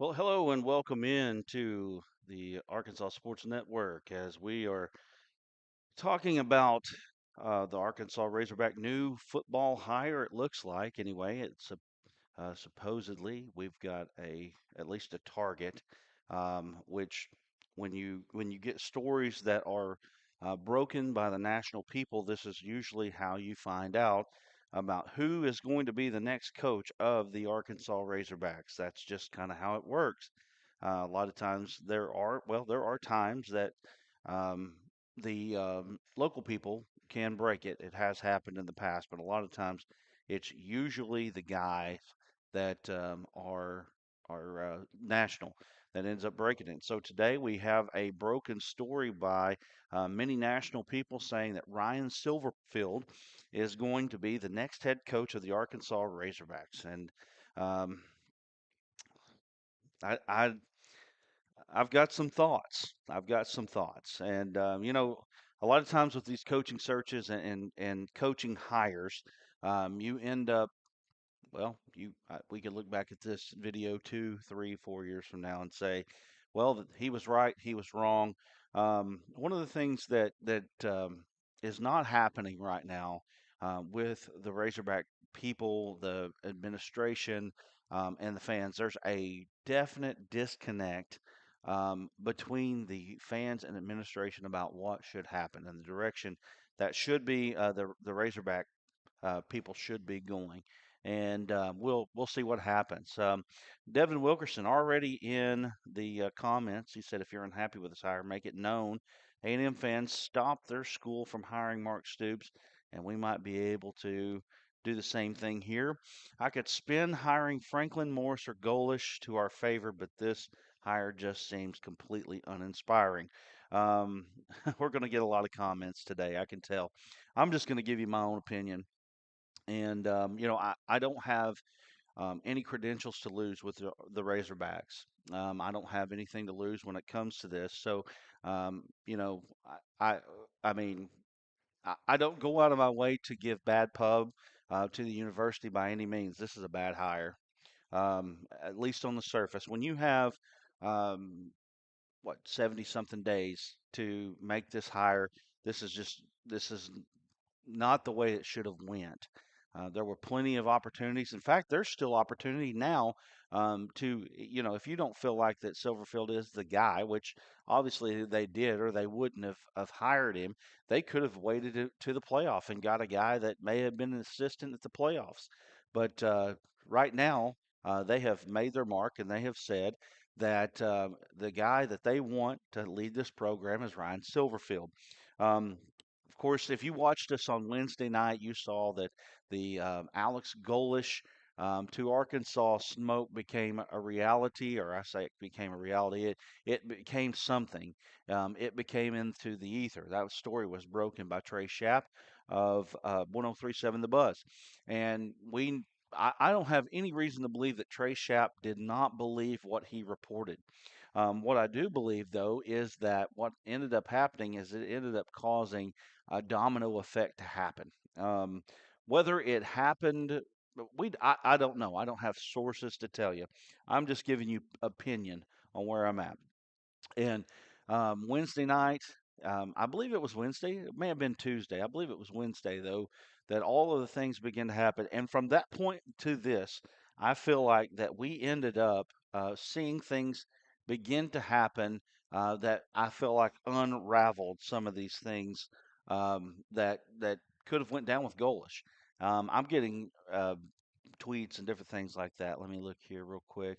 Well, hello and welcome in to the Arkansas Sports Network as we are talking about the Arkansas Razorback new football hire. It looks like, anyway. Supposedly we've got a at least a target, which when you get stories that are broken by the national people, this is usually how you find out about who is going to be the next coach of the Arkansas Razorbacks. That's just kind of how it works. A lot of times there are times that um, the local people can break it. It has happened in the past, but a lot of times it's usually the guy that are national that ends up breaking it. So today we have a broken story by many national people saying that Ryan Silverfield is going to be the next head coach of the Arkansas Razorbacks, and um, I, I I've got some thoughts. I've got some thoughts, and a lot of times with these coaching searches and coaching hires, you end up we could look back at this video 2, 3, 4 years from now and say, well, he was right, he was wrong. One of the things that is not happening right now with the Razorback people, the administration, and the fans, there's a definite disconnect between the fans and administration about what should happen and the direction that should be the Razorback people should be going, and we'll see what happens. Devin Wilkerson already in the comments. He said, "If you're unhappy with this hire, make it known. A&M fans stop their school from hiring Mark Stoops, and we might be able to." Do the same thing here. I could spin hiring Franklin Morris or Golish to our favor, but this hire just seems completely uninspiring. Um, we're going to get a lot of comments today, I can tell. I'm just going to give you my own opinion. And, I don't have any credentials to lose with the Razorbacks. I don't have anything to lose when it comes to this. So, um, you know, I, I, I mean, I don't go out of my way to give bad pub to the university by any means. This is a bad hire, at least on the surface. When you have, um, 70 something days to make this hire, this is not the way it should have went. There were plenty of opportunities. In fact, there's still opportunity now if you don't feel like that Silverfield is the guy, which obviously they did, or they wouldn't have hired him. They could have waited to the playoff and got a guy that may have been an assistant at the playoffs. But right now, they have made their mark and they have said that the guy that they want to lead this program is Ryan Silverfield. Um, of course, if you watched us on Wednesday night, you saw that the Alex Golish to Arkansas smoke became a reality, or I say it became a reality. It became something. It became into the ether. That story was broken by Trey Shapp of 1037 The Buzz, and I don't have any reason to believe that Trey Shapp did not believe what he reported. What I do believe, though, is that what ended up happening is it ended up causing a domino effect to happen. Um, whether it happened, I don't know. I don't have sources to tell you. I'm just giving you opinion on where I'm at. And Wednesday night, I believe it was Wednesday. It may have been Tuesday. I believe it was Wednesday, though, that all of the things began to happen. And from that point to this, I feel like that we ended up seeing things begin to happen that I feel like unraveled some of these things that could have went down with Golish. I'm getting tweets and different things like that. Let me look here real quick.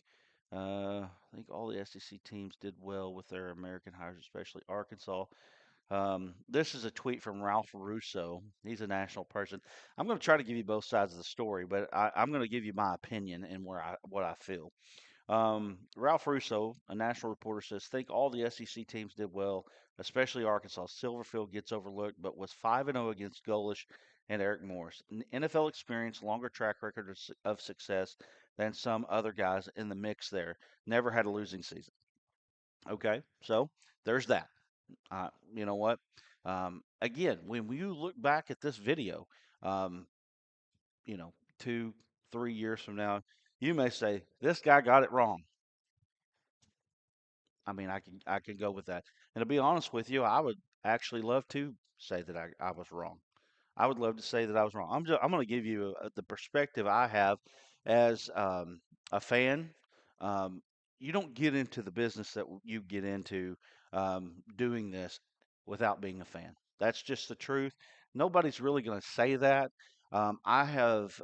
I think all the SEC teams did well with their American hires, especially Arkansas. This is a tweet from Ralph Russo. He's a national person. I'm going to try to give you both sides of the story, but I'm going to give you my opinion and what I feel. Ralph Russo, a national reporter, says, think all the SEC teams did well, especially Arkansas. Silverfield gets overlooked, but was 5-0 against Golish and Eric Morris. NFL experience, longer track record of success than some other guys in the mix there. Never had a losing season. Okay, so there's that. You know what? Again, when you look back at this video, um, 2, 3 years from now, you may say, this guy got it wrong. I mean, I can go with that. And to be honest with you, I would actually love to say that I was wrong. I would love to say that I was wrong. I'm going to give you the perspective I have as a fan. Um, you don't get into the business that you get into doing this without being a fan. That's just the truth. Nobody's really going to say that. I have,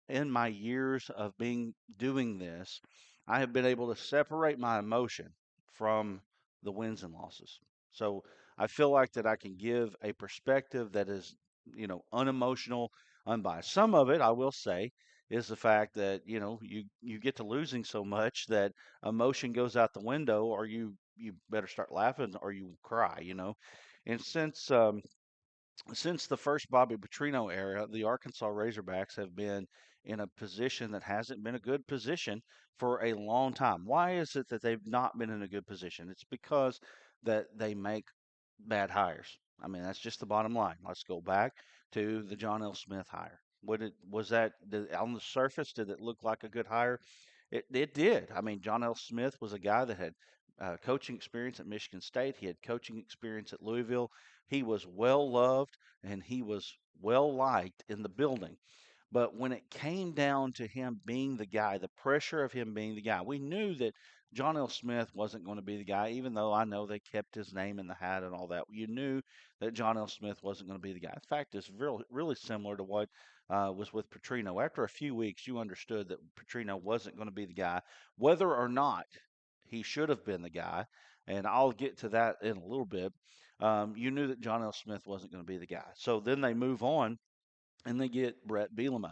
in my years of being doing this, I have been able to separate my emotion from the wins and losses. So I feel like that I can give a perspective that is, unemotional, unbiased. Some of it, I will say, is the fact that, you get to losing so much that emotion goes out the window, or you better start laughing or you cry. And since the first Bobby Petrino era, the Arkansas Razorbacks have been in a position that hasn't been a good position for a long time. Why is it that they've not been in a good position? It's because that they make bad hires. I mean, that's just the bottom line. Let's go back to the John L. Smith hire. Was that on the surface? Did it look like a good hire? It did. I mean, John L. Smith was a guy that had coaching experience at Michigan State. He had coaching experience at Louisville. He was well loved and he was well liked in the building. But when it came down to him being the guy, the pressure of him being the guy, we knew that John L. Smith wasn't going to be the guy, even though I know they kept his name in the hat and all that. You knew that John L. Smith wasn't going to be the guy. In fact, it's really similar to what was with Petrino. After a few weeks, you understood that Petrino wasn't going to be the guy, whether or not he should have been the guy. And I'll get to that in a little bit. You knew that John L. Smith wasn't going to be the guy. So then they move on and they get Brett Bielema.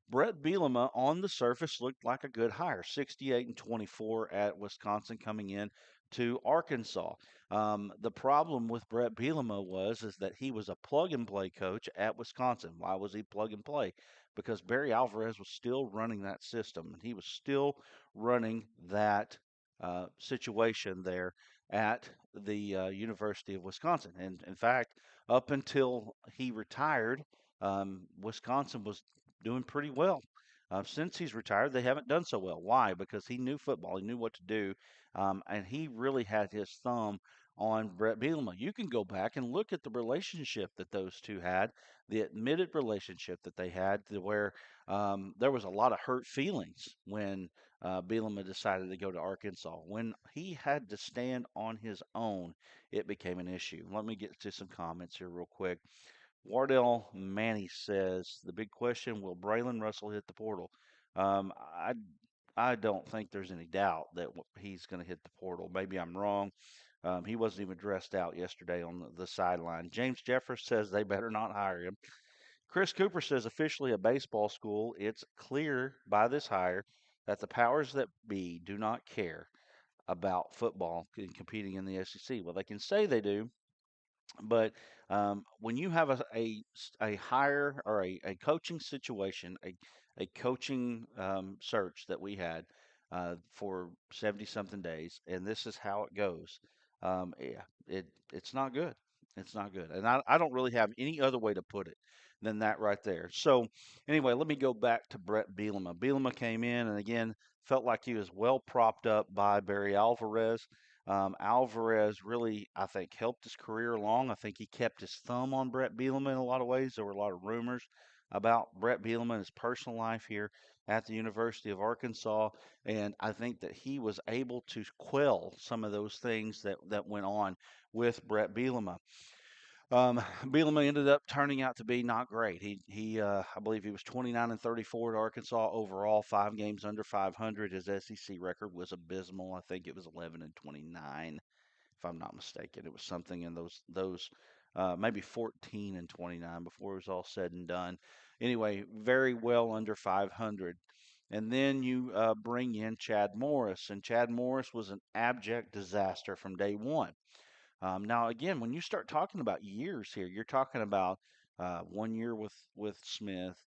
Brett Bielema on the surface looked like a good hire, 68 and 24 at Wisconsin coming in to Arkansas. The problem with Brett Bielema was is that he was a plug and play coach at Wisconsin. Why was he plug and play? Because Barry Alvarez was still running that system, and he was still running that situation there at the University of Wisconsin. And in fact, up until he retired, Wisconsin was doing pretty well. Since he's retired, they haven't done so well. Why? Because he knew football, he knew what to do, and he really had his thumb on Brett Bielema. You can go back and look at the relationship that those two had, the admitted relationship that they had, to where there was a lot of hurt feelings when Bielema decided to go to Arkansas. When he had to stand on his own, it became an issue. Let me get to some comments here real quick. Wardell Manny says the big question: will Braylon Russell hit the portal? Um, I I don't think there's any doubt that he's going to hit the portal. Maybe I'm wrong. He wasn't even dressed out yesterday on the sideline. James Jeffers says they better not hire him. Chris Cooper says officially a baseball school. It's clear by this hire that the powers that be do not care about football and competing in the SEC. Well, they can say they do, but when you have a hire or a coaching situation, a coaching search that we had for 70 something days, and this is how it goes, yeah, it's not good. It's not good. And I don't really have any other way to put it than that right there. So, anyway, let me go back to Brett Bielema. Bielema came in and again felt like he was well propped up by Barry Alvarez. Alvarez really, I think, helped his career along. I think he kept his thumb on Brett Bielema in a lot of ways. There were a lot of rumors about Brett Bielema and his personal life here at the University of Arkansas, and I think that he was able to quell some of those things that went on with Brett Bielema. Bielema ended up turning out to be not great. I believe he was 29 and 34 at Arkansas overall, 5 games under 500. His SEC record was abysmal. I think it was 11 and 29, if I'm not mistaken. It was something in those maybe 14 and 29 before it was all said and done. Anyway, very well under 500. And then you bring in Chad Morris, and Chad Morris was an abject disaster from day one. Now, again, when you start talking about years here, you're talking about 1 year with Smith,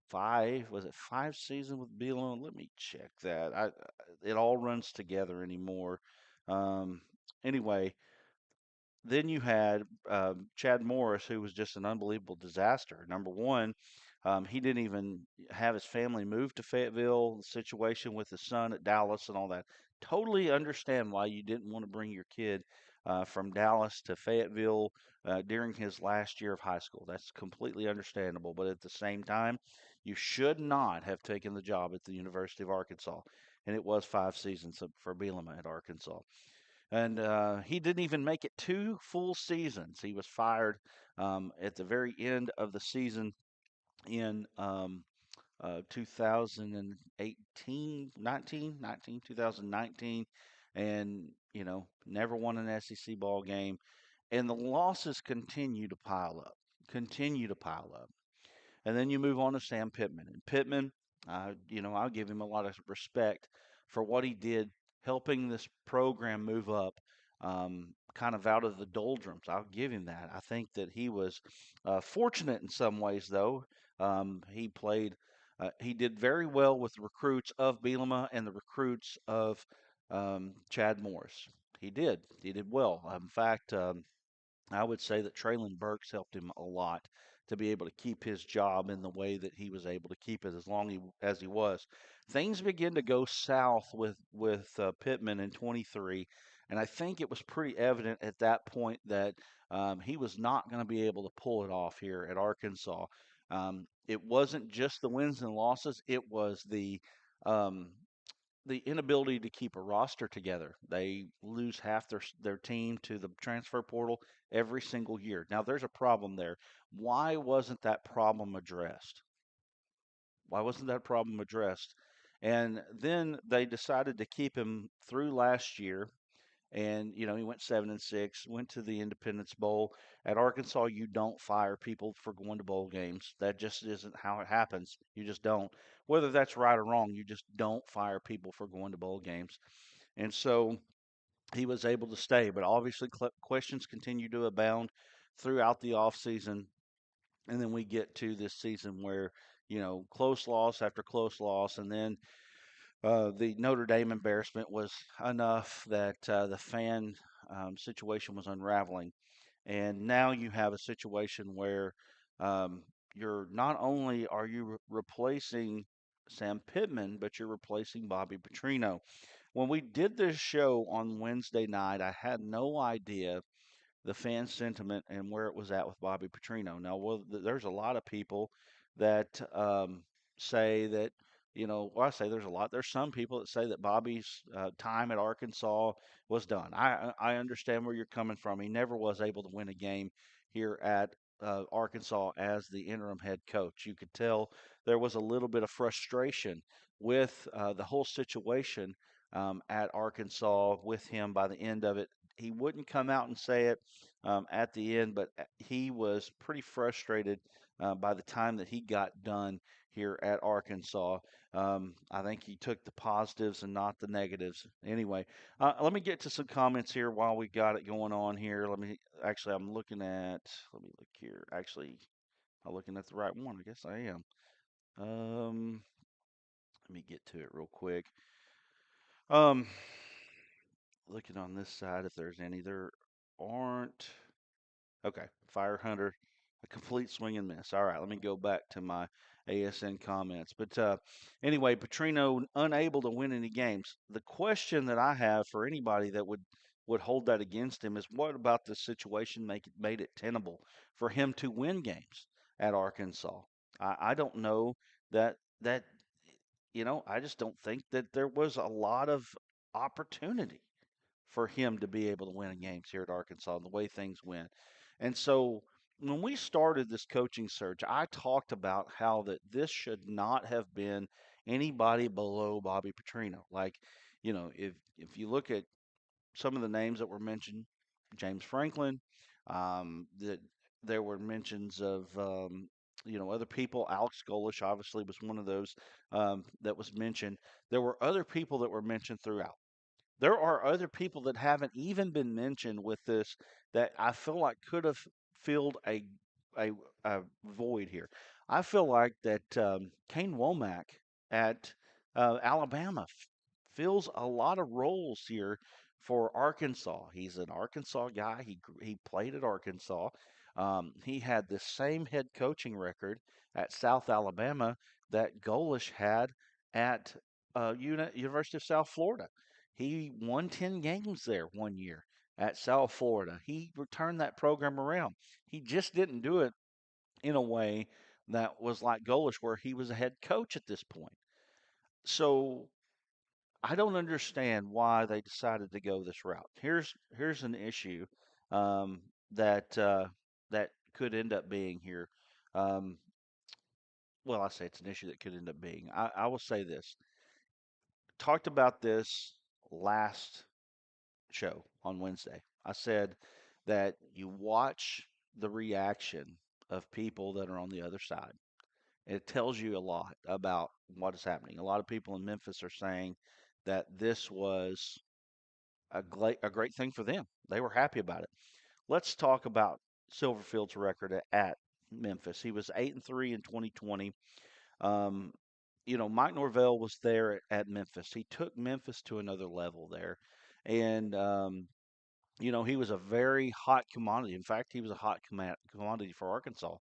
five was it 5 seasons with Bielema? Let me check that. It all runs together anymore. Um, anyway, then you had Chad Morris, who was just an unbelievable disaster. Number one, he didn't even have his family move to Fayetteville. The situation with his son at Dallas and all that totally understand why you didn't want to bring your kid from Dallas to Fayetteville during his last year of high school. That's completely understandable. But at the same time, you should not have taken the job at the University of Arkansas. And it was 5 seasons for Bielema at Arkansas. And he didn't even make it 2 full seasons. He was fired at the very end of the season in 2018, 2019, and never won an SEC ball game. And the losses continue to pile up. And then you move on to Sam Pittman. And Pittman, I'll give him a lot of respect for what he did helping this program move up kind of out of the doldrums. I'll give him that. I think that he was fortunate in some ways, though. He did very well with the recruits of Bielema and the recruits of Chad Morris. He did. He did well. In fact, I would say that Traylon Burks helped him a lot to be able to keep his job in the way that he was able to keep it as as he was. Things began to go south with Pittman in 23, and I think it was pretty evident at that point that he was not going to be able to pull it off here at Arkansas. It wasn't just the wins and losses; it was um, the inability to keep a roster together. They lose half their team to the transfer portal every single year. Now there's a problem there. Why wasn't that problem addressed? Why wasn't that problem addressed? And then they decided to keep him through last year, and he went 7-6, went to the Independence Bowl. At Arkansas, you don't fire people for going to bowl games. That just isn't how it happens. You just don't. Whether that's right or wrong, you just don't fire people for going to bowl games. And so he was able to stay, but obviously questions continue to abound throughout the offseason. And then we get to this season where, close loss after close loss, and then the Notre Dame embarrassment was enough that the fan situation was unraveling. And now you have a situation where you're not only are you replacing Sam Pittman, but you're replacing Bobby Petrino. When we did this show on Wednesday night, I had no idea the fan sentiment and where it was at with Bobby Petrino. Now, there's a lot of people that say that, well, I say there's a lot. There's some people that say that Bobby's time at Arkansas was done. I understand where you're coming from. He never was able to win a game here at Arkansas as the interim head coach. You could tell there was a little bit of frustration with the whole situation at Arkansas with him by the end of it. He wouldn't come out and say it at the end, but he was pretty frustrated by the time that he got done here at Arkansas. I think he took the positives and not the negatives. Anyway, let me get to some comments here while we got it going on here. Let me look here. Actually, I'm looking at the right one. I guess I am. Um, Let me get to it real quick. Um, Looking on this side, if there's any, there aren't. Okay, Fire Hunter, a complete swing and miss. All right, let me go back to my ASN comments. But anyway, Petrino unable to win any games. The question that I have for anybody that would hold that against him is what about this situation made it tenable for him to win games at Arkansas? I don't know that I just don't think that there was a lot of opportunity for him to be able to win games here at Arkansas and the way things went. And so when we started this coaching search, I talked about how that this should not have been anybody below Bobby Petrino. Like, if you look at some of the names that were mentioned, James Franklin, that there were mentions of other people. Alex Golish obviously was one of those that was mentioned. There were other people that were mentioned throughout. There are other people that haven't even been mentioned with this that I feel like could have filled a, a void here. I feel like that Kane Womack at Alabama fills a lot of roles here for Arkansas. He's an Arkansas guy. He played at Arkansas. He had the same head coaching record at South Alabama that Golish had at University of South Florida. He won 10 games there one year at South Florida. He returned that program around. He just didn't do it in a way that was like Golish, where he was a head coach at this point. So I don't understand why they decided to go this route. Here's an issue um, that could end up being here. Um, well, I say it's an issue that could end up being. I will say this. Talked about this last show on Wednesday. I said that you watch the reaction of people that are on the other side. It tells you a lot about what is happening. A lot of people in Memphis are saying that this was a great thing for them. They were happy about it. Let's talk about Silverfield's record at Memphis. He was 8-3 in 2020. Um, Mike Norvell was there at Memphis. He took Memphis to another level there, and he was a very hot commodity. In fact, he was a hot commodity for Arkansas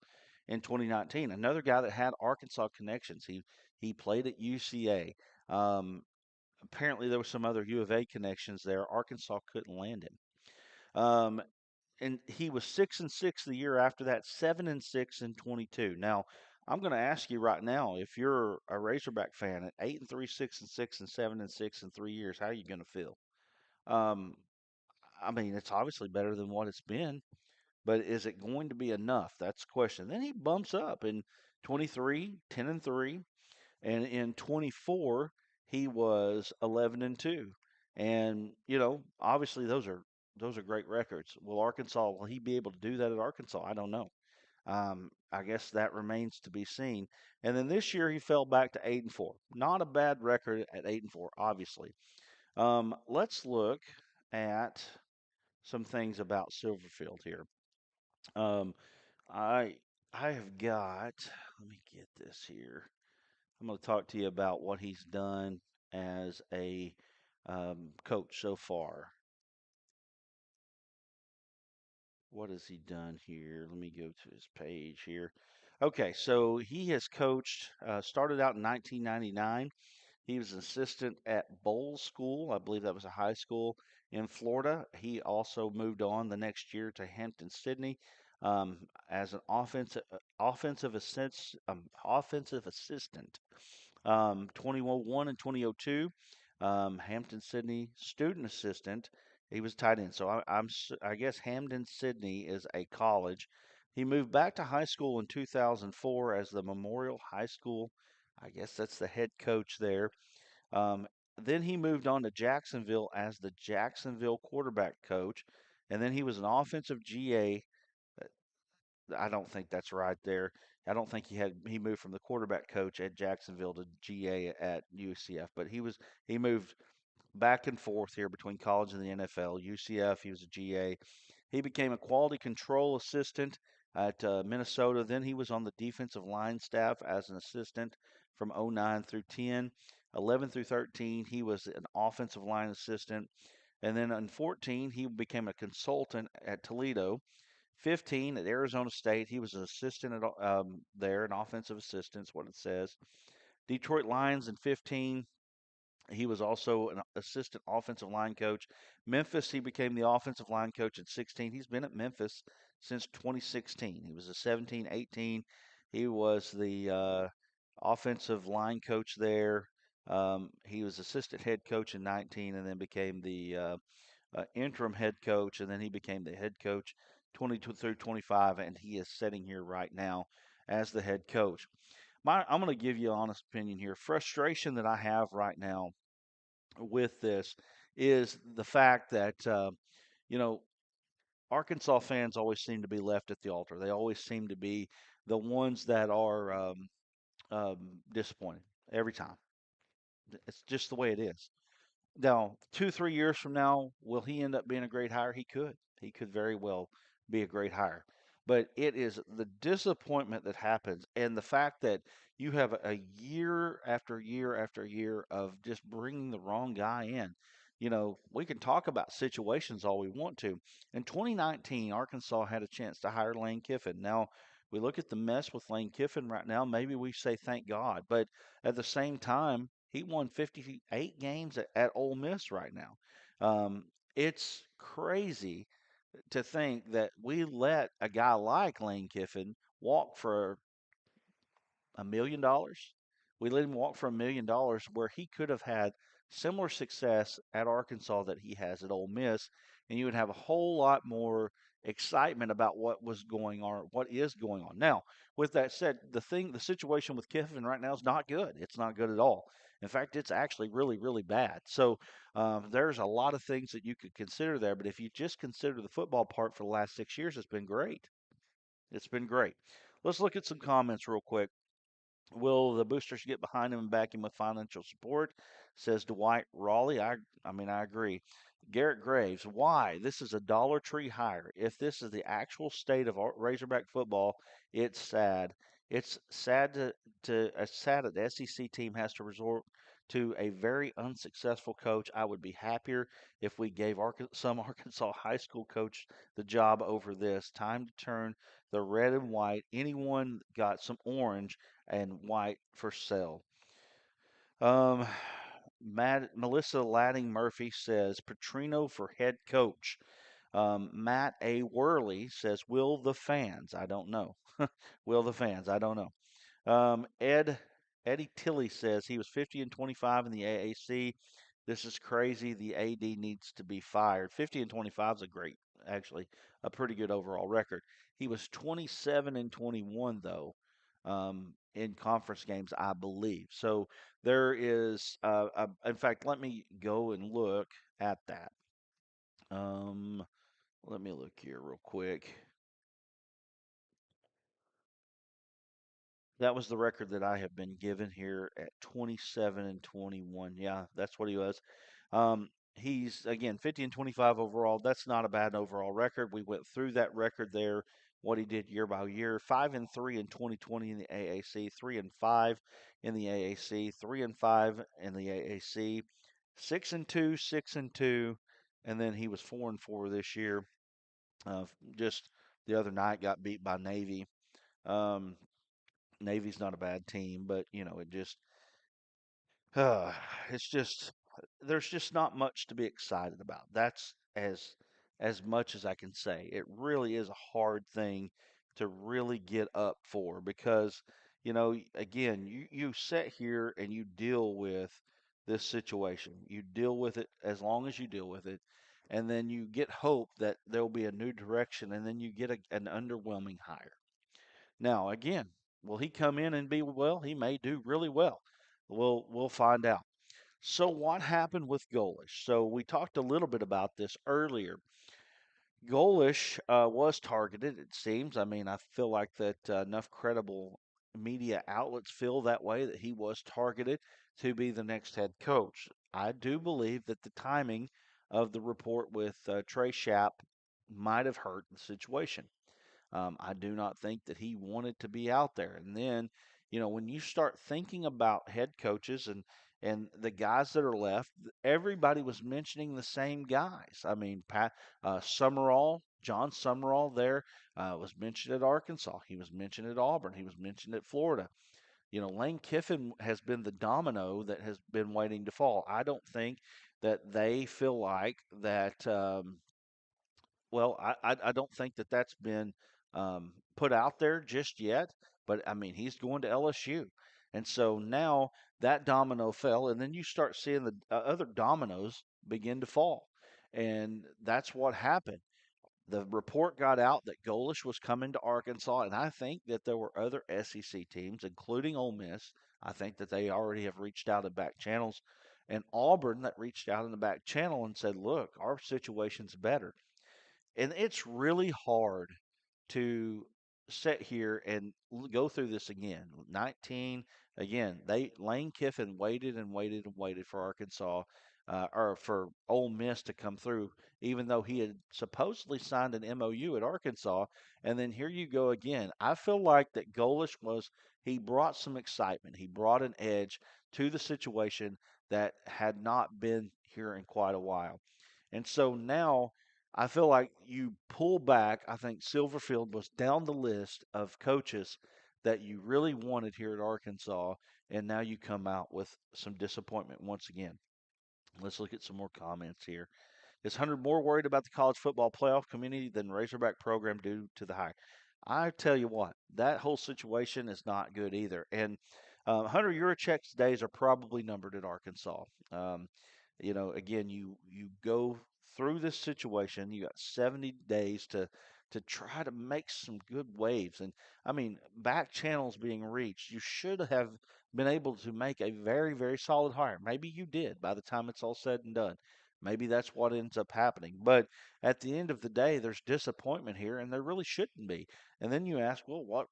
in 2019. Another guy that had Arkansas connections. He played at UCA. Apparently, there was some other U of A connections there. Arkansas couldn't land him. And he was 6-6 the year after that, 7-6 in 22. Now, I'm going to ask you right now, if you're a Razorback fan at 8-3, 6-6, and 7-6 in 3 years, how are you going to feel? Um, I mean, it's obviously better than what it's been, but is it going to be enough? That's the question. Then he bumps up in 23, 10-3, and in 24 he was 11-2. And obviously those are great records. Will he be able to do that at Arkansas? I don't know. I guess that remains to be seen. And then this year he fell back to 8-4. Not a bad record at 8-4, obviously. Let's look at some things about Silverfield here. Um, I I have got. Let me get this here. I'm going to talk to you about what he's done as a coach so far. What has he done here? Let me go to his page here. Okay, so he has coached. Started out in 1999. He was an assistant at Bowles School. I believe that was a high school in Florida. He also moved on the next year to Hampton Sydney as an offensive assistant. 2001 and 2002, Hampton Sydney student assistant. He was tight end. So I guess Hampton Sydney is a college. He moved back to high school in 2004 as the Memorial High School. I guess that's the head coach there. Um, then he moved on to Jacksonville as the Jacksonville quarterback coach, and then he was an offensive GA. I don't think that's right there. I don't think he moved from the quarterback coach at Jacksonville to GA at UCF, but he moved back and forth here between college and the NFL. UCF, he was a GA. He became a quality control assistant at Minnesota. Then he was on the defensive line staff as an assistant from '09 through 10. 11 through 13, he was an offensive line assistant. And then in 14, he became a consultant at Toledo. 15 at Arizona State, he was an assistant there, an offensive assistant, is what it says. Detroit Lions in 15, he was also an assistant offensive line coach. Memphis, he became the offensive line coach at 16. He's been at Memphis since 2016. He was a 17, 18. He was the offensive line coach there. He was assistant head coach in 19 and then became the interim head coach, and then he became the head coach 22 through 25, and he is sitting here right now as the head coach. I'm going to give you an honest opinion here. Frustration that I have right now with this is the fact that you know Arkansas fans always seem to be left at the altar. They always seem to be the ones that are disappointed every time. It's just the way it is. Now, 2, 3 years from now, will he end up being a great hire? He could. He could very well be a great hire. But it is the disappointment that happens and the fact that you have a year after year after year of just bringing the wrong guy in. We can talk about situations all we want to. In 2019, Arkansas had a chance to hire Lane Kiffin. Now, we look at the mess with Lane Kiffin right now. Maybe we say thank God. But at the same time, He won 58 games at Ole Miss right now. It's crazy to think that we let a guy like Lane Kiffin walk for $1 million. We let him walk for $1 million where he could have had similar success at Arkansas that he has at Ole Miss, and you would have a whole lot more excitement about what was going on, what is going on. Now, with that said, the situation with Kiffin right now is not good. It's not good at all. In fact, it's actually really, really bad. So there's a lot of things that you could consider there, but if you just consider the football part for the last 6 years, it's been great. It's been great. Let's look at some comments real quick. Will the boosters get behind him and back him with financial support? Says Dwight Raleigh. I agree. Garrett Graves, why? This is a Dollar Tree hire. If this is the actual state of Razorback football, it's sad. It's sad sad that the SEC team has to resort to a very unsuccessful coach. I would be happier if we gave some Arkansas high school coach the job over this. Time to turn the red and white. Anyone got some orange and white for sale. Um, Melissa Ladding Murphy says Petrino for head coach. Matt A. Worley says, will the fans? I don't know. Will the fans? I don't know. Eddie Tilley says he was 50 and 25 in the AAC. This is crazy. The AD needs to be fired. 50 and 25 is actually, a pretty good overall record. He was 27 and 21 though, in conference games, I believe. So there is, in fact, let me go and look at that. Um, Let me look here real quick. That was the record that I have been given here at 27 and 21. Yeah, that's what he was. He's again 50 and 25 overall. That's not a bad overall record. We went through that record there, what he did year by year. 5 and 3 in 2020 in the AAC, 3 and 5 in the AAC, 3 and 5 in the AAC, 6 and 2, 6 and 2, and then he was 4 and 4 this year. Just the other night got beat by Navy. Um, Navy's not a bad team, but it just uh, it's just there's just not much to be excited about. That's as much as I can say. It really is a hard thing to really get up for because again, you sit here and you deal with this situation. You deal with it as long as you deal with it, and then you get hope that there'll be a new direction, and then you get an underwhelming hire. Now, again, will he come in and be well? He may do really well. We'll find out. So what happened with Golish? So we talked a little bit about this earlier. Golish was targeted, it seems. I mean, I feel like that enough credible media outlets feel that way, that he was targeted to be the next head coach. I do believe that the timing of the report with Trey Schapp might have hurt the situation. I do not think that he wanted to be out there. And then, when you start thinking about head coaches and the guys that are left, everybody was mentioning the same guys. I mean, John Summerall there was mentioned at Arkansas. He was mentioned at Auburn. He was mentioned at Florida. Lane Kiffin has been the domino that has been waiting to fall. I don't think that they feel like that. Well, I don't think that that's been put out there just yet, but I mean, he's going to LSU. And so now that domino fell, and then you start seeing the other dominoes begin to fall. And that's what happened. The report got out that Golish was coming to Arkansas, and I think that there were other SEC teams, including Ole Miss. I think that they already have reached out in back channels, and Auburn that reached out in the back channel and said, "Look, our situation's better." And it's really hard to sit here and go through this again. 19 again. They Lane Kiffin waited and waited and waited for Arkansas, or for Ole Miss to come through, even though he had supposedly signed an MOU at Arkansas. And then here you go again. I feel like that Golish he brought some excitement. He brought an edge to the situation that had not been here in quite a while. And so now I feel like you pull back. I think Silverfield was down the list of coaches that you really wanted here at Arkansas, and now you come out with some disappointment once again. Let's look at some more comments here. Is Hunter more worried about the college football playoff community than Razorback program due to the hire? I tell you what, that whole situation is not good either. And Hunter Yurichek's days are probably numbered at Arkansas. Um, again, you go through this situation. You got 70 days to try to make some good waves. And I mean, back channels being reached. You should have been able to make a very, very solid hire. Maybe you did by the time it's all said and done. Maybe that's what ends up happening. But at the end of the day, there's disappointment here, and there really shouldn't be. And then you ask, well, what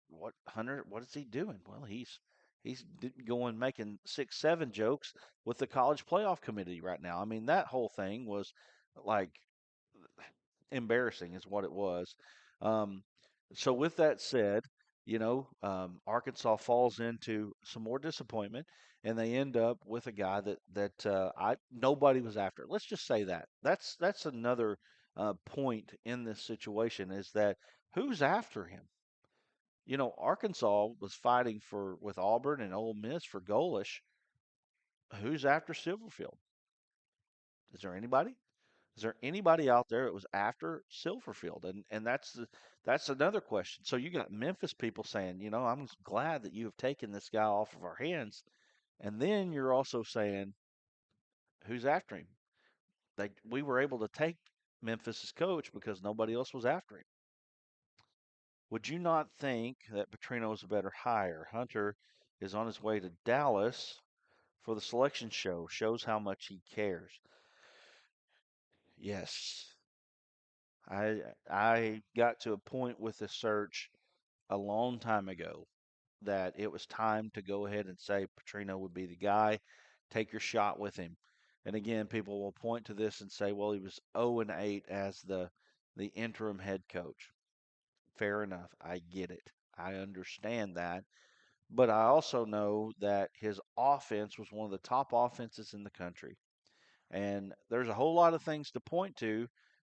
Hunter, what is he doing? Well, he's going making 6, 7 jokes with the college playoff committee right now. I mean, that whole thing was like embarrassing, is what it was. Um, so with that said, Arkansas falls into some more disappointment, and they end up with a guy that I nobody was after. Let's just say that. That's another point in this situation, is that who's after him? Arkansas was fighting for with Auburn and Ole Miss for Golish. Who's after Silverfield? Is there anybody? Is there anybody out there that was after Silverfield? And that's another question. So you got Memphis people saying, I'm glad that you have taken this guy off of our hands. And then you're also saying, who's after him? We were able to take Memphis's coach because nobody else was after him. Would you not think that Petrino is a better hire? Hunter is on his way to Dallas for the selection show. Shows how much he cares. Yes, I got to a point with the search a long time ago that it was time to go ahead and say Petrino would be the guy. Take your shot with him. And again, people will point to this and say, well, he was 0-8 as the interim head coach. Fair enough. I get it. I understand that. But I also know that his offense was one of the top offenses in the country. And there's a whole lot of things to point to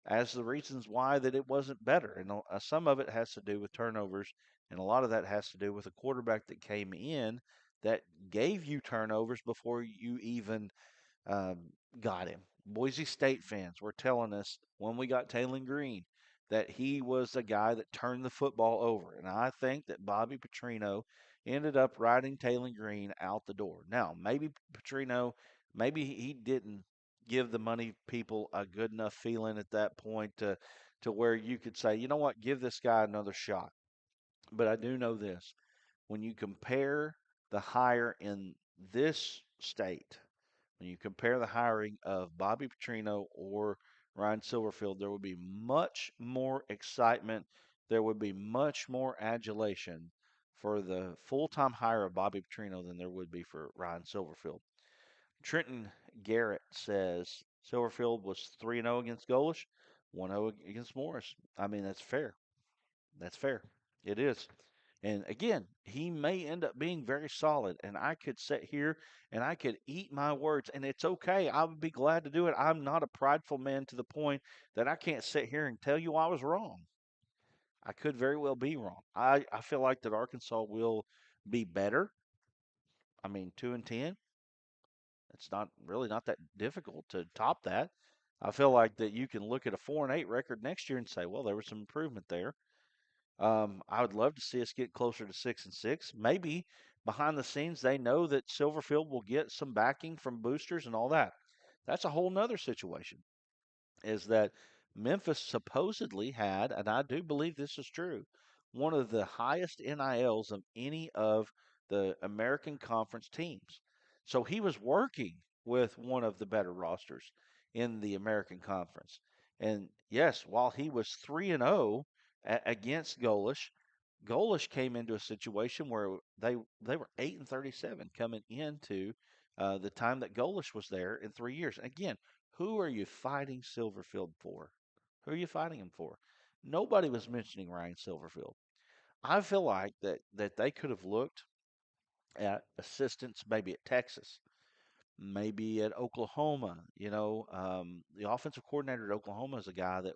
as the reasons why that it wasn't better. And some of it has to do with turnovers, and a lot of that has to do with a quarterback that came in that gave you turnovers before you even um, got him. Boise State fans were telling us when we got Taylor Green that he was the guy that turned the football over. And I think that Bobby Petrino ended up riding Taylor Green out the door. Now, maybe Petrino, maybe he didn't give the money people a good enough feeling at that point to where you could say, you know what, give this guy another shot. But I do know this. When you compare the hire in this state, when you compare the hiring of Bobby Petrino or Ryan Silverfield, there would be much more excitement. There would be much more adulation for the full-time hire of Bobby Petrino than there would be for Ryan Silverfield. Trenton Garrett says Silverfield was 3-0 against Golish, 1-0 against Morris. I mean, that's fair. That's fair. It is. And again, he may end up being very solid. And I could sit here and I could eat my words, and it's okay. I would be glad to do it. I'm not a prideful man to the point that I can't sit here and tell you I was wrong. I could very well be wrong. I feel like that Arkansas will be better. I mean, 2-10. It's not really not that difficult to top that. I feel like that you can look at a 4-8 record next year and say, well, there was some improvement there. I would love to see us get closer to 6-6. Maybe behind the scenes they know that Silverfield will get some backing from boosters and all that. That's a whole nother situation. Is that Memphis supposedly had, and I do believe this is true, one of the highest NILs of any of the American Conference teams. So he was working with one of the better rosters in the American Conference. And yes, while he was 3-0 against Golish, Golish came into a situation where they were 8-37 coming into the time that Golish was there in 3 years. And again, who are you fighting Silverfield for? Who are you fighting him for? Nobody was mentioning Ryan Silverfield. I feel like that they could have looked at assistants maybe at Texas. maybe at Oklahoma. The offensive coordinator at Oklahoma is a guy that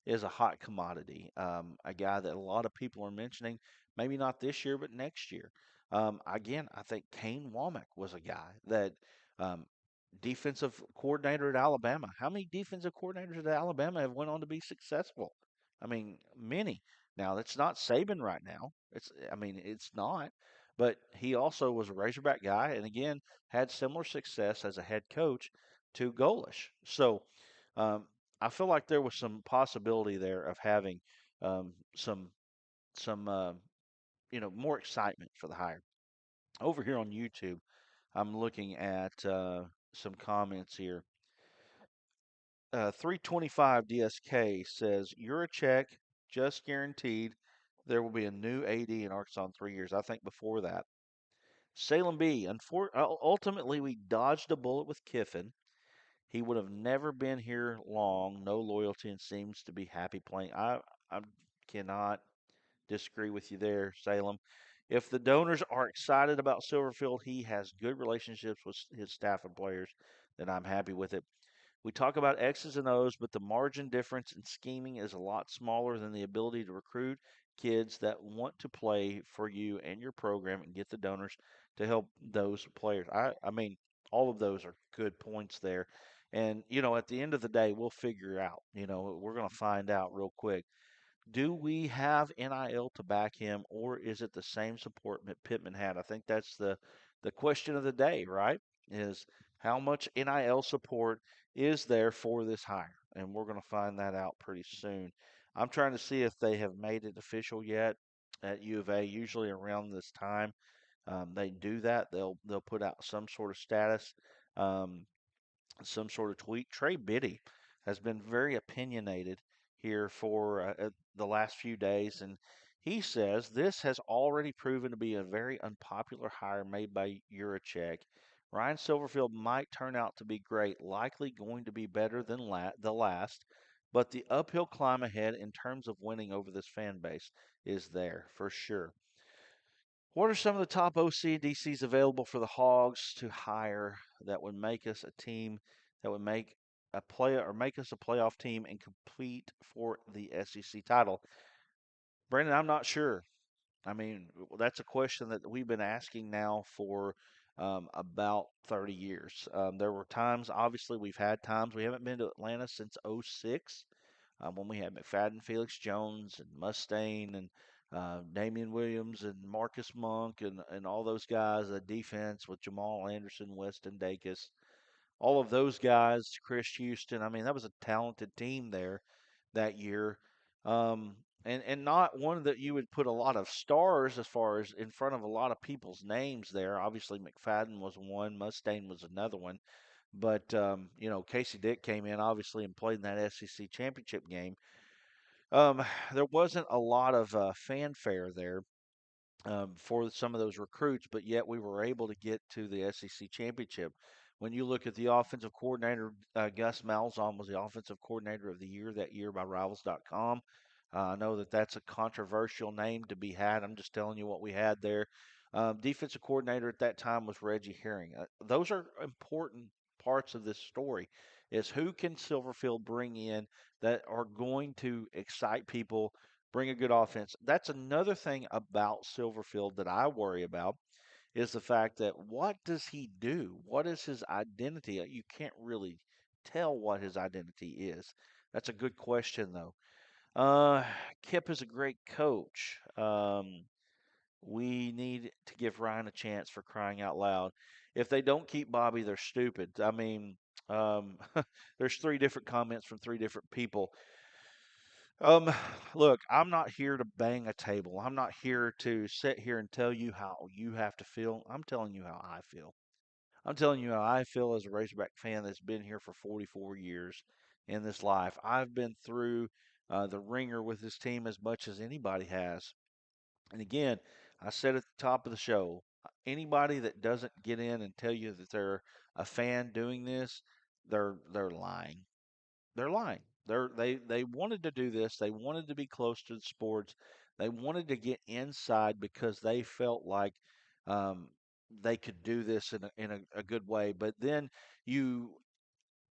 is a hot commodity, a guy that a lot of people are mentioning, maybe not this year, but next year. Again, I think Kane Womack was a guy that um, defensive coordinator at Alabama. How many defensive coordinators at Alabama have went on to be successful? I mean, many. Now, that's not Saban right now. It's not. But he also was a Razorback guy, and again, had similar success as a head coach to Golish. So um, I feel like there was some possibility there of having some more excitement for the hire. Over here on YouTube, I'm looking at some comments here. 325 DSK says Yurachek just guaranteed there will be a new AD in Arkansas in 3 years. I think before that. Salem B. Ultimately, we dodged a bullet with Kiffin. He would have never been here long. No loyalty and seems to be happy playing. I cannot disagree with you there, Salem. If the donors are excited about Silverfield, he has good relationships with his staff and players, then I'm happy with it. We talk about X's and O's, but the margin difference in scheming is a lot smaller than the ability to recruit kids that want to play for you and your program and get the donors to help those players. I mean, all of those are good points there. And, at the end of the day, we'll figure out. We're going to find out real quick. Do we have NIL to back him, or is it the same support Pittman had? I think that's the question of the day, right? Is how much NIL support is there for this hire? And we're going to find that out pretty soon. I'm trying to see if they have made it official yet at U of A. Usually around this time, they do that. They'll put out some sort of status. Um, some sort of tweet. Trey Biddy has been very opinionated here for the last few days, and he says this has already proven to be a very unpopular hire made by Urachek. Ryan Silverfield might turn out to be great, likely going to be better than the last, but the uphill climb ahead in terms of winning over this fan base is there for sure. What are some of the top OC and DCs available for the Hogs to hire that would make us a team that would make us a playoff team and compete for the SEC title? Brandon, I'm not sure. I mean, that's a question that we've been asking now for about 30 years. There were times, obviously, we've had times we haven't been to Atlanta since '06 when we had McFadden, Felix Jones, and Mustaine, and Damian Williams, and Marcus Monk, and all those guys. The defense with Jamal Anderson, Weston Dacus, all of those guys, Chris Houston. I mean, that was a talented team there that year. And not one that you would put a lot of stars as far as in front of a lot of people's names there. Obviously, McFadden was one, Mustaine was another one. But Casey Dick came in obviously and played in that SEC championship game. Um, there wasn't a lot of fanfare there for some of those recruits, but yet we were able to get to the SEC championship. When you look at the offensive coordinator, Gus Malzahn was the offensive coordinator of the year that year by Rivals.com. I know that that's a controversial name to be had. I'm just telling you what we had there. Defensive coordinator at that time was Reggie Herring. Those are important parts of this story. Is who can Silverfield bring in that are going to excite people, bring a good offense. That's another thing about Silverfield that I worry about is the fact that what does he do? What is his identity? You can't really tell what his identity is. That's a good question, though. Uh, Kip is a great coach. We need to give Ryan a chance for crying out loud. If they don't keep Bobby, they're stupid. I mean, um, there's three different comments from three different people. Um, Look, I'm not here to bang a table. I'm not here to sit here and tell you how you have to feel. I'm telling you how I feel. I'm telling you how I feel as a Razorback fan that's been here for 44 years in this life. I've been through the ringer with this team as much as anybody has. And again, I said at the top of the show, anybody that doesn't get in and tell you that they're a fan doing this, they're lying. They're lying. They wanted to do this. They wanted to be close to the sports. They wanted to get inside because they felt like they could do this in a good way. But then you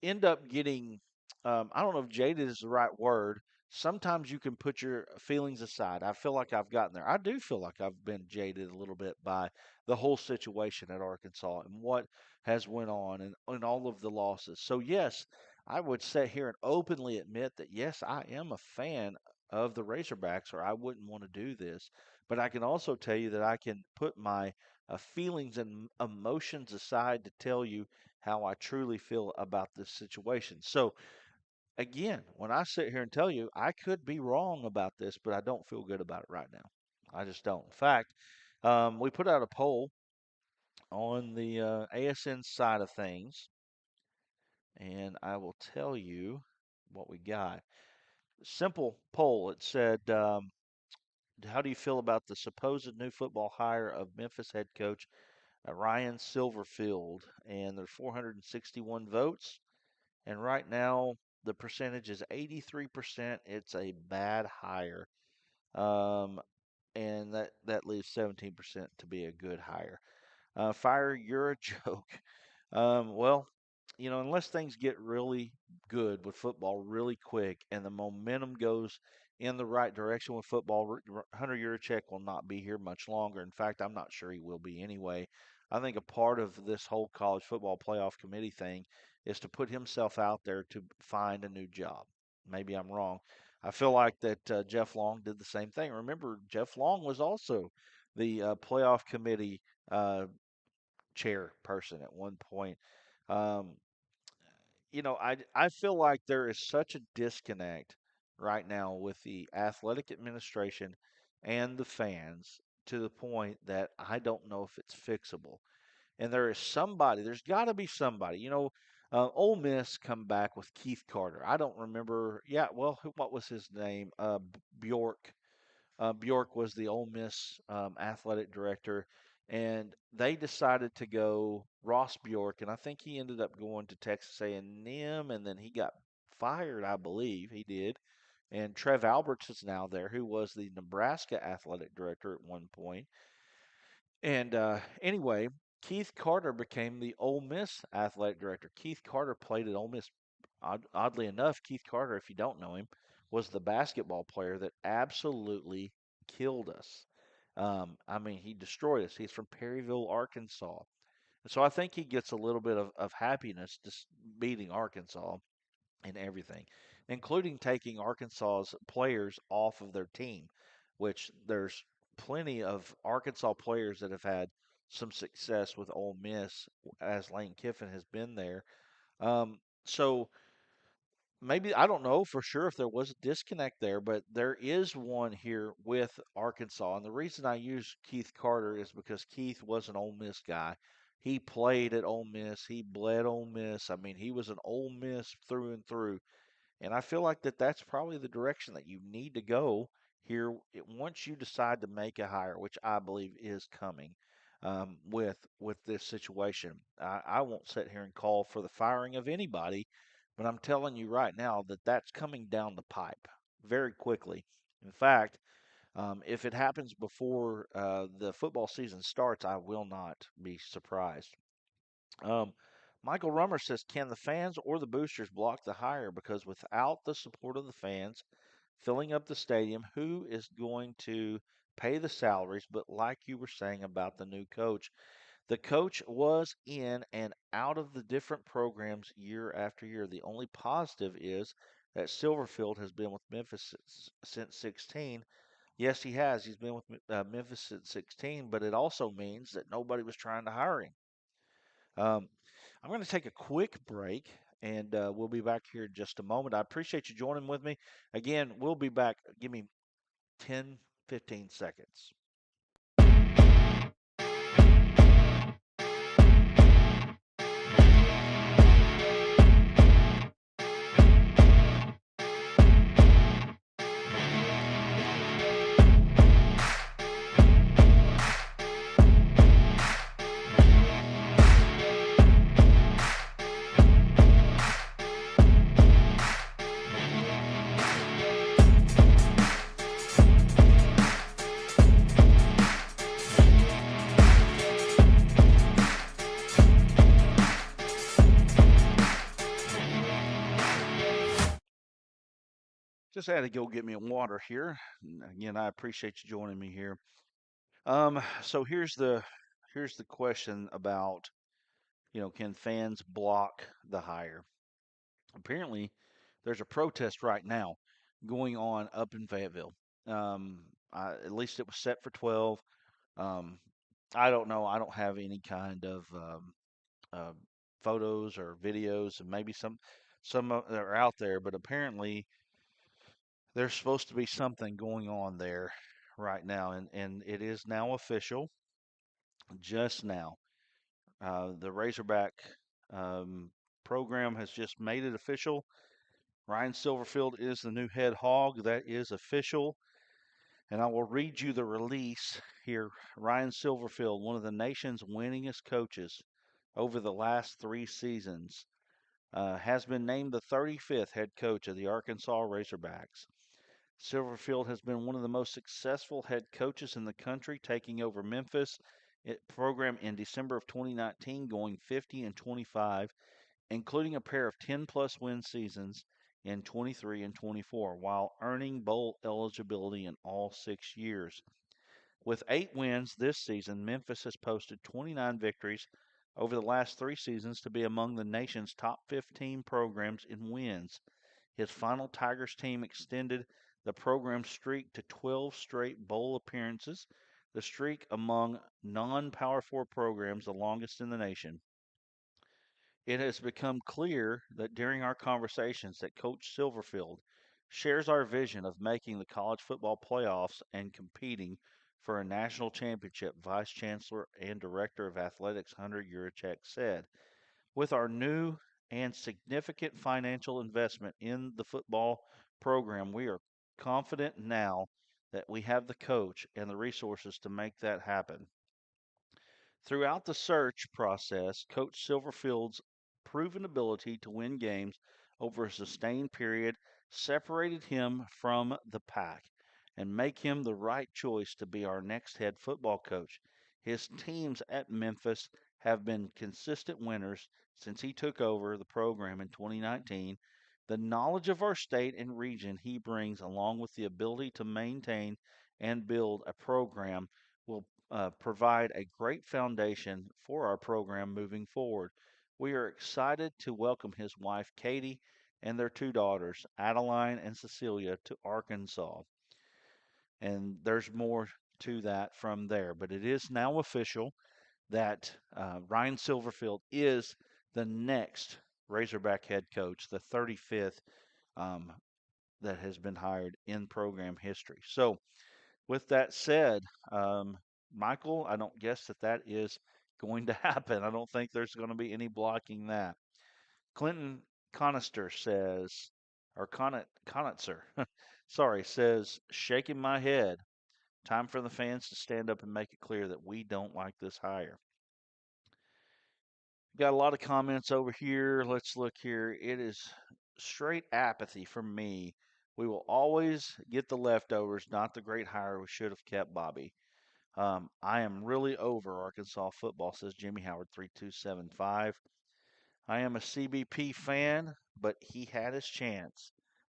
end up getting, I don't know if jaded is the right word. Sometimes you can put your feelings aside. I feel like I've gotten there. I do feel like I've been jaded a little bit by the whole situation at Arkansas and what has went on and all of the losses. So yes, I would sit here and openly admit that yes, I am a fan of the Razorbacks, or I wouldn't want to do this. But I can also tell you that I can put my feelings and emotions aside to tell you how I truly feel about this situation. So, again, when I sit here and tell you, I could be wrong about this, but I don't feel good about it right now. I just don't. In fact, we put out a poll on the ASN side of things, and I will tell you what we got. Simple poll. It said, how do you feel about the supposed new football hire of Memphis head coach Ryan Silverfield? And there's 461 votes. And right now, the percentage is 83%. It's a bad hire. Um, and that leaves 17% to be a good hire. Fire, you're a joke. Well, unless things get really good with football really quick and the momentum goes in the right direction with football, Hunter Yurachek will not be here much longer. In fact, I'm not sure he will be anyway. I think a part of this whole college football playoff committee thing is to put himself out there to find a new job. Maybe I'm wrong. I feel like that Jeff Long did the same thing. Remember, Jeff Long was also the playoff committee uh, chairperson at one point. Um, I feel like there is such a disconnect right now with the athletic administration and the fans to the point that I don't know if it's fixable. And there's got to be somebody. Ole Miss come back with Keith Carter. I don't remember. Yeah, well, what was his name? Bjork. Bjork was the Ole Miss athletic director, and they decided to go Ross Bjork, and I think he ended up going to Texas A&M, and then he got fired, I believe he did. And Trev Alberts is now there, who was the Nebraska athletic director at one point. And anyway, Keith Carter became the Ole Miss athletic director. Keith Carter played at Ole Miss. Oddly enough, Keith Carter, if you don't know him, was the basketball player that absolutely killed us. I mean, he destroyed us. He's from Perryville, Arkansas. So I think he gets a little bit of happiness just beating Arkansas and everything, including taking Arkansas's players off of their team, which there's plenty of Arkansas players that have had some success with Ole Miss as Lane Kiffin has been there. So maybe I don't know for sure if there was a disconnect there, but there is one here with Arkansas. And the reason I use Keith Carter is because Keith was an Ole Miss guy. He played at Ole Miss. He bled Ole Miss. I mean, he was an Ole Miss through and through. And I feel like that's probably the direction that you need to go here once you decide to make a hire, which I believe is coming with this situation. I won't sit here and call for the firing of anybody, but I'm telling you right now that that's coming down the pipe very quickly. In fact, if it happens before the football season starts, I will not be surprised. Um, Michael Rummer says, can the fans or the boosters block the hire? Because without the support of the fans filling up the stadium, who is going to pay the salaries? But like you were saying about the new coach, the coach was in and out of the different programs year after year. The only positive is that Silverfield has been with Memphis since 16. Yes, he has. He's been with Memphis since 16, but it also means that nobody was trying to hire him. I'm going to take a quick break, and we'll be back here in just a moment. I appreciate you joining with me. Again, we'll be back. Give me 10, 15 seconds. Just had to go get me a water here. And again, I appreciate you joining me here. So here's the question about, can fans block the hire? Apparently, there's a protest right now going on up in Fayetteville. At least it was set for 12. Um, I don't know. I don't have any kind of uh, photos or videos, and maybe that are out there, but apparently there's supposed to be something going on there right now, and it is now official. Just now, the Razorback um, program has just made it official. Ryan Silverfield is the new head hog. That is official. And I will read you the release here. Ryan Silverfield, one of the nation's winningest coaches over the last 3 seasons, has been named the 35th head coach of the Arkansas Razorbacks. Silverfield has been one of the most successful head coaches in the country, taking over Memphis program in December of 2019, going 50 and 25, including a pair of 10-plus win seasons in 23 and 24, while earning bowl eligibility in all 6 years. With 8 wins this season, Memphis has posted 29 victories over the last 3 seasons to be among the nation's top 15 programs in wins. His final Tigers team extended the program's streak to 12 straight bowl appearances, the streak among non Power 4 programs the longest in the nation. It has become clear that during our conversations that Coach Silverfield shares our vision of making the college football playoffs and competing for a national championship, Vice Chancellor and Director of Athletics Hunter Yurachek said. With our new and significant financial investment in the football program, we are confident now that we have the coach and the resources to make that happen. Throughout the search process, Coach Silverfield's proven ability to win games over a sustained period separated him from the pack and make him the right choice to be our next head football coach. His teams at Memphis have been consistent winners since he took over the program in 2019. The knowledge of our state and region he brings, along with the ability to maintain and build a program, will provide a great foundation for our program moving forward. We are excited to welcome his wife, Katie, and their 2 daughters, Adeline and Cecilia, to Arkansas. And there's more to that from there. But it is now official that Ryan Silverfield is the next Razorback head coach, the 35th um, that has been hired in program history. So, with that said, Michael, I don't guess that is going to happen. I don't think there's going to be any blocking that. Clinton Conister says, or Conitzer, sorry, says, shaking my head. Time for the fans to stand up and make it clear that we don't like this hire. Got a lot of comments over here. Let's look here. It is straight apathy from me. We will always get the leftovers, not the great hire. We should have kept Bobby. I am really over Arkansas football, says Jimmy Howard 3275. I am a CBP fan, but he had his chance.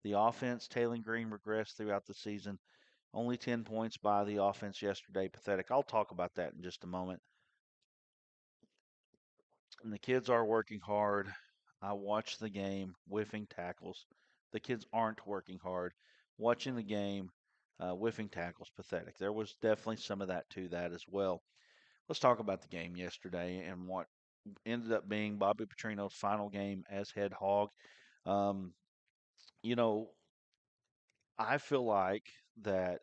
The offense, Taylor Green regressed throughout the season. Only 10 points by the offense yesterday. Pathetic. I'll talk about that in just a moment. And the kids are working hard. I watched the game, whiffing tackles. The kids aren't working hard. Watching the game, whiffing tackles, pathetic. There was definitely some of that to that as well. Let's talk about the game yesterday and what ended up being Bobby Petrino's final game as head hog. Um, you know, I feel like that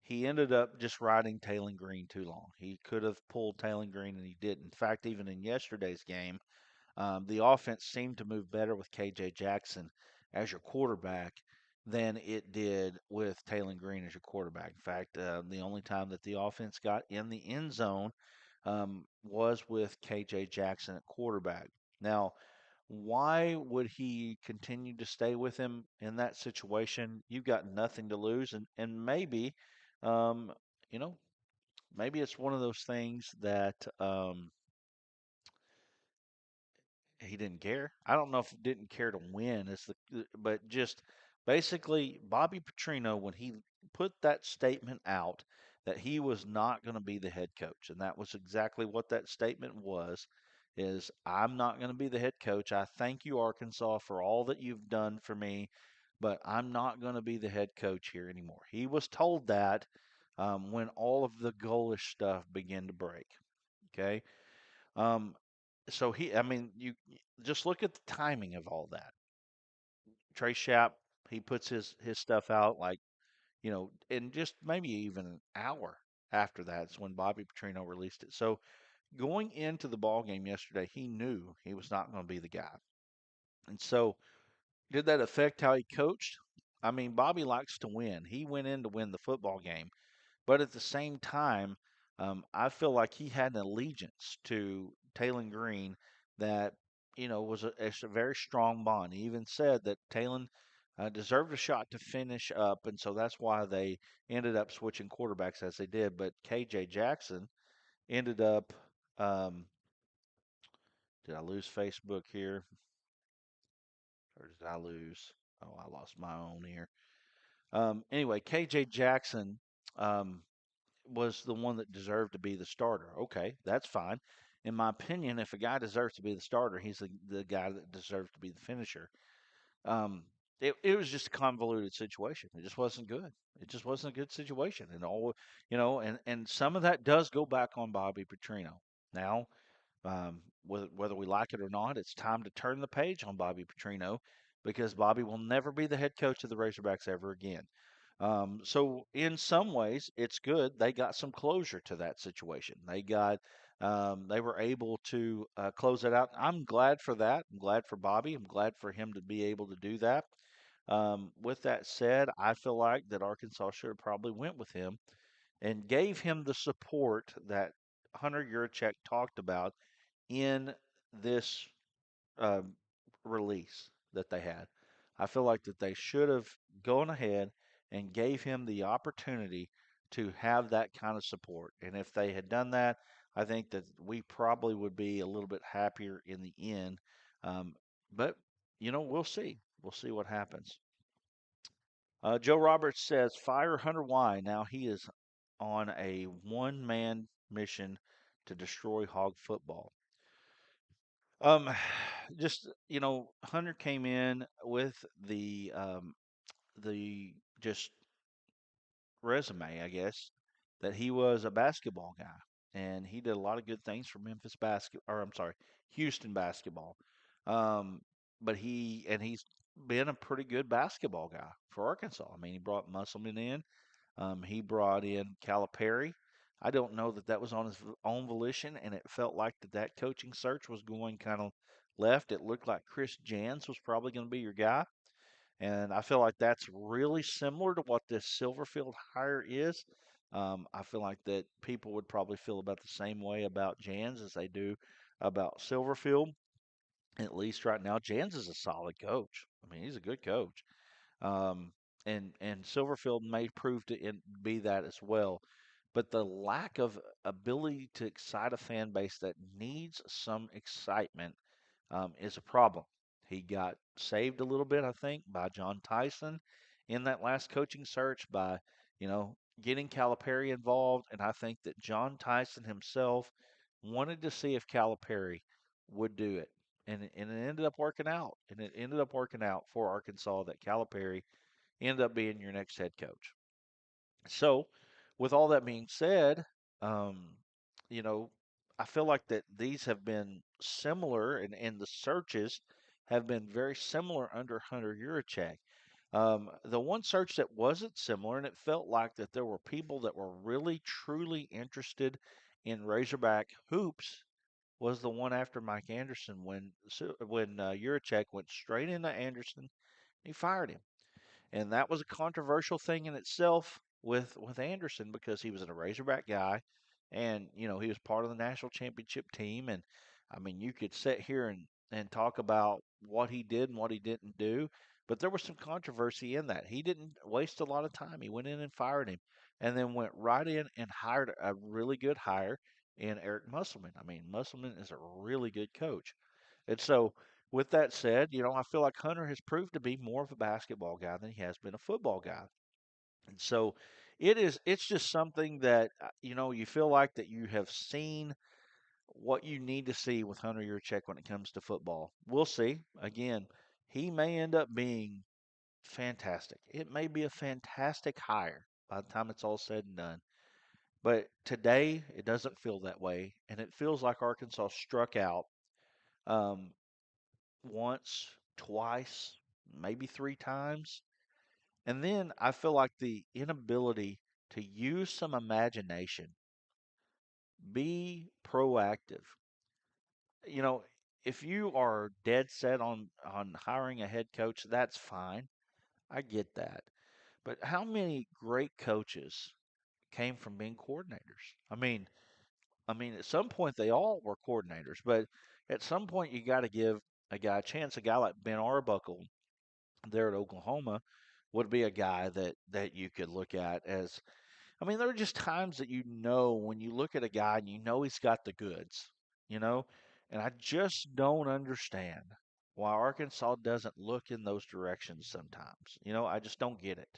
he ended up just riding Taylor Green too long. He could have pulled Taylor Green and he didn't. In fact, even in yesterday's game, the offense seemed to move better with KJ Jackson as your quarterback than it did with Taylor Green as your quarterback. In fact, the only time that the offense got in the end zone was with KJ Jackson at quarterback. Now, why would he continue to stay with him in that situation? You've got nothing to lose, and maybe, um, you know, maybe it's one of those things that he didn't care. I don't know if he didn't care to win, but just Basically, Bobby Petrino, when he put that statement out that he was not going to be the head coach, and that was exactly what that statement was, is I'm not going to be the head coach. I thank you, Arkansas, for all that you've done for me, but I'm not going to be the head coach here anymore. He was told that when all of the goalish stuff began to break. Okay. Um, so I mean, you just look at the timing of all that. Trey Schapp, he puts his stuff out like, in just maybe even an hour after that's when Bobby Petrino released it. So going into the ball game yesterday, he knew he was not going to be the guy. And so did that affect how he coached? I mean, Bobby likes to win. He went in to win the football game. But at the same time, I feel like he had an allegiance to Talon Green that, was a very strong bond. He even said that Talon deserved a shot to finish up, and so that's why they ended up switching quarterbacks as they did. But KJ Jackson ended up, um, did I lose Facebook here? Or did I lose? Oh, I lost my own here. Anyway, KJ Jackson um, was the one that deserved to be the starter. Okay, that's fine. In my opinion, if a guy deserves to be the starter, he's the guy that deserves to be the finisher. Um, it was just a convoluted situation. It just wasn't good. It just wasn't a good situation. And and some of that does go back on Bobby Petrino. Now, whether we like it or not, it's time to turn the page on Bobby Petrino because Bobby will never be the head coach of the Razorbacks ever again. So in some ways, it's good. They got some closure to that situation. They were able to close it out. I'm glad for that. I'm glad for Bobby. I'm glad for him to be able to do that. With that said, I feel like that Arkansas should have probably went with him and gave him the support that Hunter Yurachek talked about in this um, release that they had. I feel like that they should have gone ahead and gave him the opportunity to have that kind of support. And if they had done that, I think that we probably would be a little bit happier in the end. Um, but we'll see. We'll see what happens. Joe Roberts says, "Fire Hunter Y. Now he is on a one-man mission to destroy hog football." Um, just Hunter came in with the just resume, I guess, that he was a basketball guy, and he did a lot of good things for Houston basketball. Um, but he's been a pretty good basketball guy for Arkansas. I mean, he brought Musselman in. He brought in Calipari. I don't know that that was on his own volition, and it felt like that coaching search was going kind of left. It looked like Chris Jans was probably going to be your guy, and I feel like that's really similar to what this Silverfield hire is. I feel like that people would probably feel about the same way about Jans as they do about Silverfield. At least right now, Jans is a solid coach. I mean, he's a good coach. Um, and Silverfield may prove to be that as well. But the lack of ability to excite a fan base that needs some excitement is a problem. He got saved a little bit, I think, by John Tyson in that last coaching search by, getting Calipari involved. And I think that John Tyson himself wanted to see if Calipari would do it. And it ended up working out. And it ended up working out for Arkansas that Calipari ended up being your next head coach. So, with all that being said, um, you know, I feel like that these have been similar, and the searches have been very similar under Hunter Yurachek. The one search that wasn't similar, and it felt like that there were people that were really truly interested in Razorback hoops, was the one after Mike Anderson when Yurachek went straight into Anderson, he fired him. And that was a controversial thing in itself with Anderson because he was a Razorback guy, and he was part of the national championship team. And I mean, you could sit here and talk about what he did and what he didn't do, but there was some controversy in that. He didn't waste a lot of time. He went in and fired him, and then went right in and hired a really good hire in Eric Musselman. I mean, Musselman is a really good coach, and so. with that said, I feel like Hunter has proved to be more of a basketball guy than he has been a football guy. And so it's just something that, you feel like that you have seen what you need to see with Hunter Yurchek when it comes to football. We'll see. Again, he may end up being fantastic. It may be a fantastic hire by the time it's all said and done. But today, it doesn't feel that way. And it feels like Arkansas struck out um, once, twice, maybe three times. And then I feel like the inability to use some imagination, be proactive. You know, if you are dead set on hiring a head coach, that's fine. I get that. But how many great coaches came from being coordinators? I mean, at some point they all were coordinators, but at some point you got to give a guy a chance. A guy like Ben Arbuckle there at Oklahoma would be a guy that you could look at as. I mean, there are just times that when you look at a guy and he's got the goods, you know, and I just don't understand why Arkansas doesn't look in those directions sometimes. I just don't get it.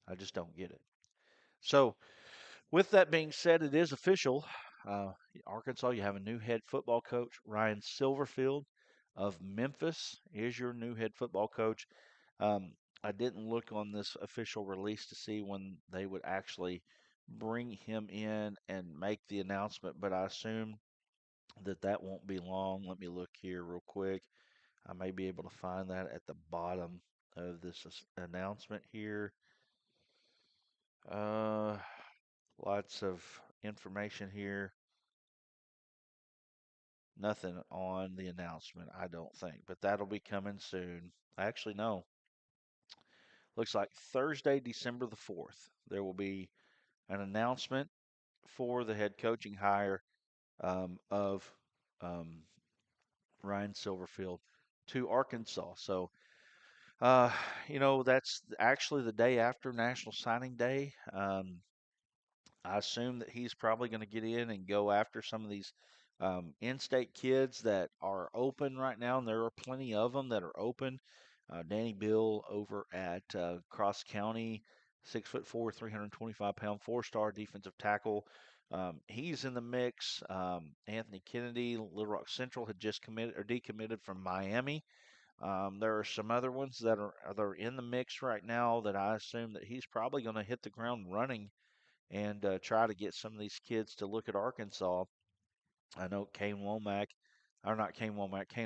I just don't get it. So, with that being said, it is official. Uh, Arkansas, you have a new head football coach. Ryan Silverfield of Memphis is your new head football coach. Um, I didn't look on this official release to see when they would actually bring him in and make the announcement, but I assume that won't be long. Let me look here real quick. I may be able to find that at the bottom of this announcement here. Uh, Lots of information here. Nothing on the announcement, I don't think, but that'll be coming soon. Actually, no. Looks like Thursday, December the 4th, there will be an announcement for the head coaching hire of um, Ryan Silverfield to Arkansas. So, uh, that's actually the day after National Signing Day. I assume that he's probably going to get in and go after some of these in-state kids that are open right now, and there are plenty of them that are open. Danny Bill over at Cross County, 6'4", 325-pound, four-star defensive tackle. He's in the mix. Anthony Kennedy, Little Rock Central, had just committed or decommitted from Miami. There are some other ones that are in the mix right now that I assume that he's probably going to hit the ground running and try to get some of these kids to look at Arkansas. I know Kane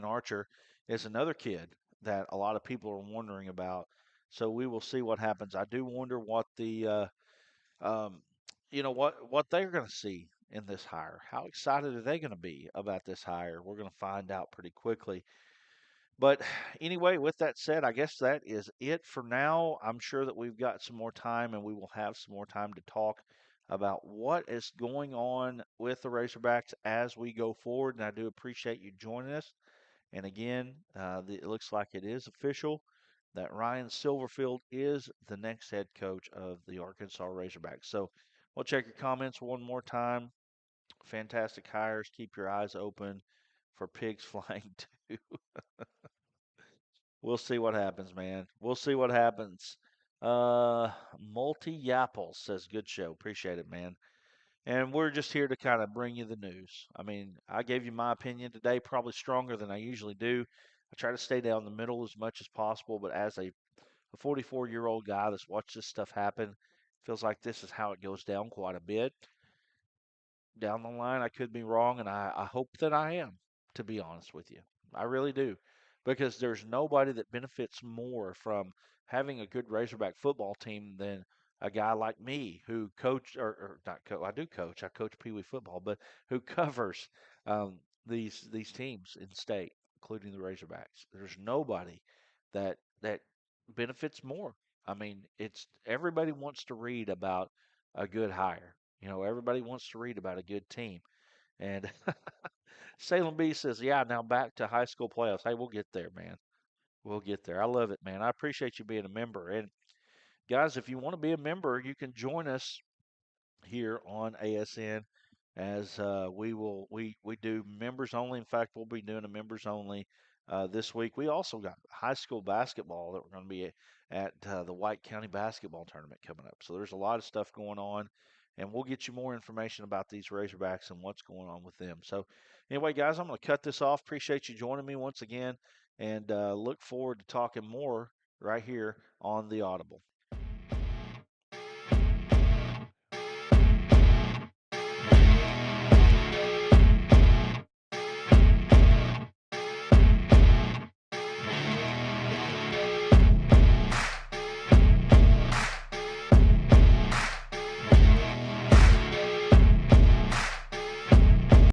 Archer is another kid that a lot of people are wondering about. So we will see what happens. I do wonder what um, what they're going to see in this hire. How excited are they going to be about this hire? We're going to find out pretty quickly. But anyway, with that said, I guess that is it for now. I'm sure that we've got some more time and we will have some more time to talk about what is going on with the Razorbacks as we go forward. And I do appreciate you joining us. And again, it looks like it is official that Ryan Silverfield is the next head coach of the Arkansas Razorbacks. So we'll check your comments one more time. Fantastic hires. Keep your eyes open for pigs flying too. We'll see what happens, man. We'll see what happens. Multi Yapple says, good show. Appreciate it, man. And we're just here to kind of bring you the news. I mean, I gave you my opinion today, probably stronger than I usually do. I try to stay down the middle as much as possible, but as a 44-year-old guy that's watched this stuff happen, feels like this is how it goes down quite a bit down the line. I could be wrong, and I hope that I am, to be honest with you. I really do. Because there's nobody that benefits more from having a good Razorback football team than a guy like me who coach or not coach. I do coach. I coach Pee Wee football, but who covers these teams in state, including the Razorbacks. There's nobody that benefits more. I mean, it's everybody wants to read about a good hire. Everybody wants to read about a good team. And Salem B says, yeah, now back to high school playoffs. Hey, we'll get there, man. We'll get there. I love it, man. I appreciate you being a member. And guys, if you want to be a member, you can join us here on ASN. as we do members only. In fact, we'll be doing a members only this week. We also got high school basketball that we're going to be at the White County basketball tournament coming up. So there's a lot of stuff going on, and we'll get you more information about these Razorbacks and what's going on with them. So anyway, guys, I'm going to cut this off. Appreciate you joining me once again, and look forward to talking more right here on the Audible.